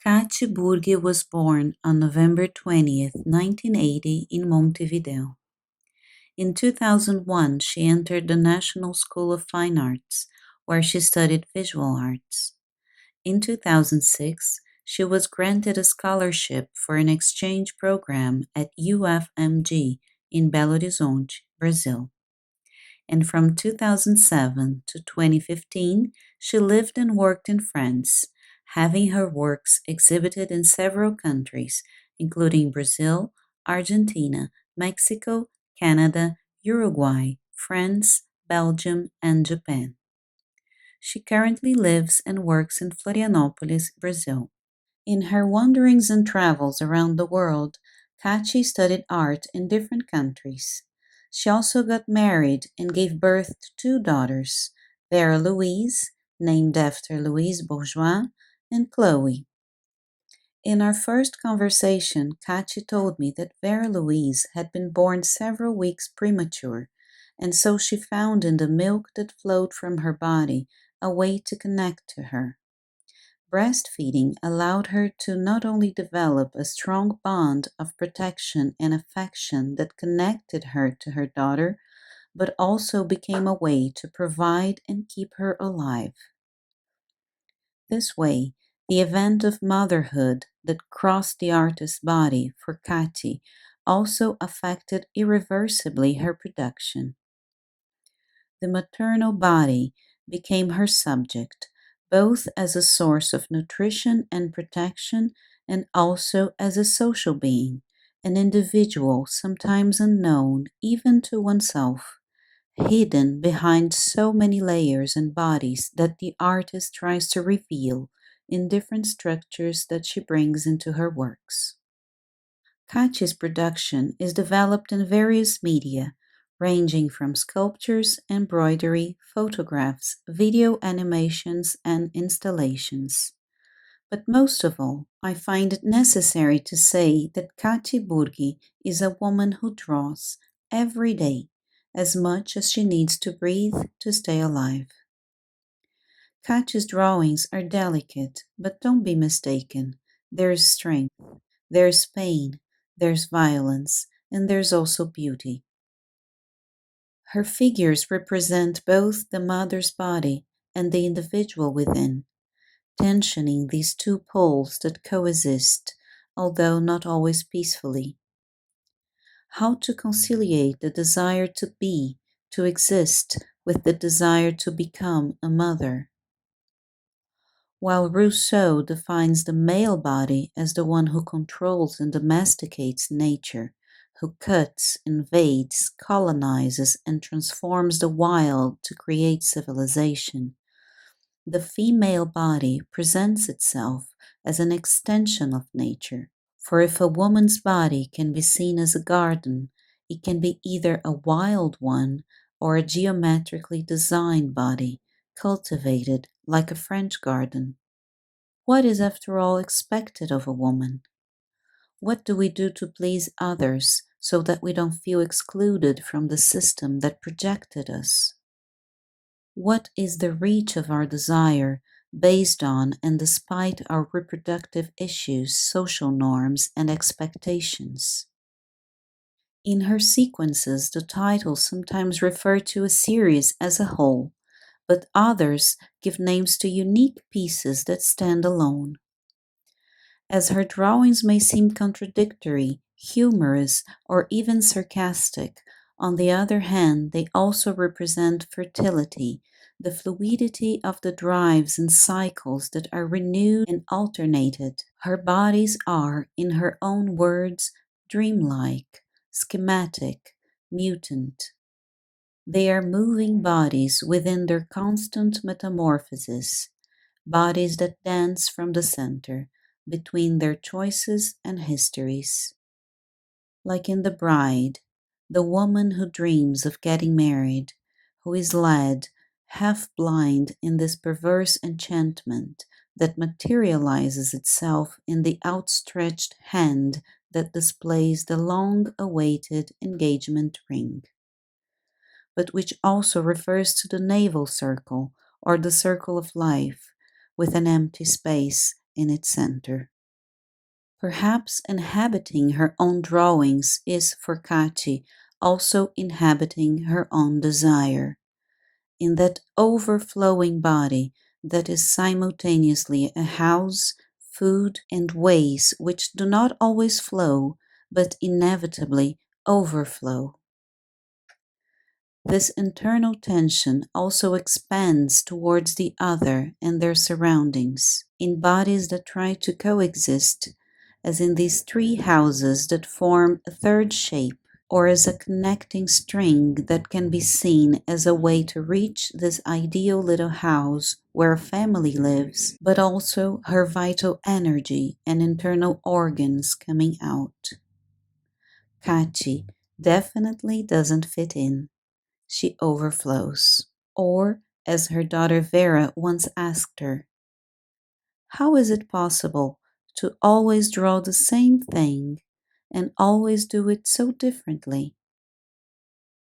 Cathy Burghi was born on November 20th, 1980 in Montevideo. In 2001, she entered the National School of Fine Arts, where she studied visual arts. In 2006, she was granted a scholarship for an exchange program at UFMG in Belo Horizonte, Brazil. And from 2007 to 2015, she lived and worked in France, having her works exhibited in several countries, including Brazil, Argentina, Mexico, Canada, Uruguay, France, Belgium, and Japan. She currently lives and works in Florianópolis, Brazil. In her wanderings and travels around the world, Cathy studied art in different countries. She also got married and gave birth to two daughters, Vera Louise, named after Louise Bourgeois, and Chloe. In our first conversation, Cathy told me that Vera Louise had been born several weeks premature, and so she found in the milk that flowed from her body a way to connect to her. Breastfeeding allowed her to not only develop a strong bond of protection and affection that connected her to her daughter, but also became a way to provide and keep her alive. This way, the event of motherhood that crossed the artist's body for Cathy also affected irreversibly her production. The maternal body became her subject, both as a source of nutrition and protection and also as a social being, an individual sometimes unknown even to oneself, hidden behind so many layers and bodies that the artist tries to reveal in different structures that she brings into her works. Cathy's production is developed in various media, ranging from sculptures, embroidery, photographs, video animations, and installations. But most of all, I find it necessary to say that Cathy Burghi is a woman who draws every day as much as she needs to breathe to stay alive. Cathy's drawings are delicate, but don't be mistaken. There's strength, there's pain, there's violence, and there's also beauty. Her figures represent both the mother's body and the individual within, tensioning these two poles that coexist, although not always peacefully. How to conciliate the desire to be, to exist, with the desire to become a mother. While Rousseau defines the male body as the one who controls and domesticates nature, who cuts, invades, colonizes, and transforms the wild to create civilization, the female body presents itself as an extension of nature. For if a woman's body can be seen as a garden, it can be either a wild one or a geometrically designed body, cultivated like a French garden. What is, after all, expected of a woman? What do we do to please others so that we don't feel excluded from the system that projected us? What is the reach of our desire based on and despite our reproductive issues, social norms, and expectations? In her sequences, the titles sometimes refer to a series as a whole, but others give names to unique pieces that stand alone. As her drawings may seem contradictory, humorous, or even sarcastic, on the other hand, they also represent fertility, the fluidity of the drives and cycles that are renewed and alternated. Her bodies are, in her own words, dreamlike, schematic, mutant. They are moving bodies within their constant metamorphosis, bodies that dance from the center, between their choices and histories. Like in The Bride, the woman who dreams of getting married, who is led, half blind, in this perverse enchantment that materializes itself in the outstretched hand that displays the long awaited engagement ring, but which also refers to the navel circle or the circle of life, with an empty space in its center. Perhaps inhabiting her own drawings is for Cathy also inhabiting her own desire. In that overflowing body that is simultaneously a house, food, and ways which do not always flow, but inevitably overflow. This internal tension also expands towards the other and their surroundings, in bodies that try to coexist, as in these three houses that form a third shape, or as a connecting string that can be seen as a way to reach this ideal little house where a family lives, but also her vital energy and internal organs coming out. Cathy definitely doesn't fit in. She overflows. Or, as her daughter Vera once asked her, how is it possible to always draw the same thing and always do it so differently?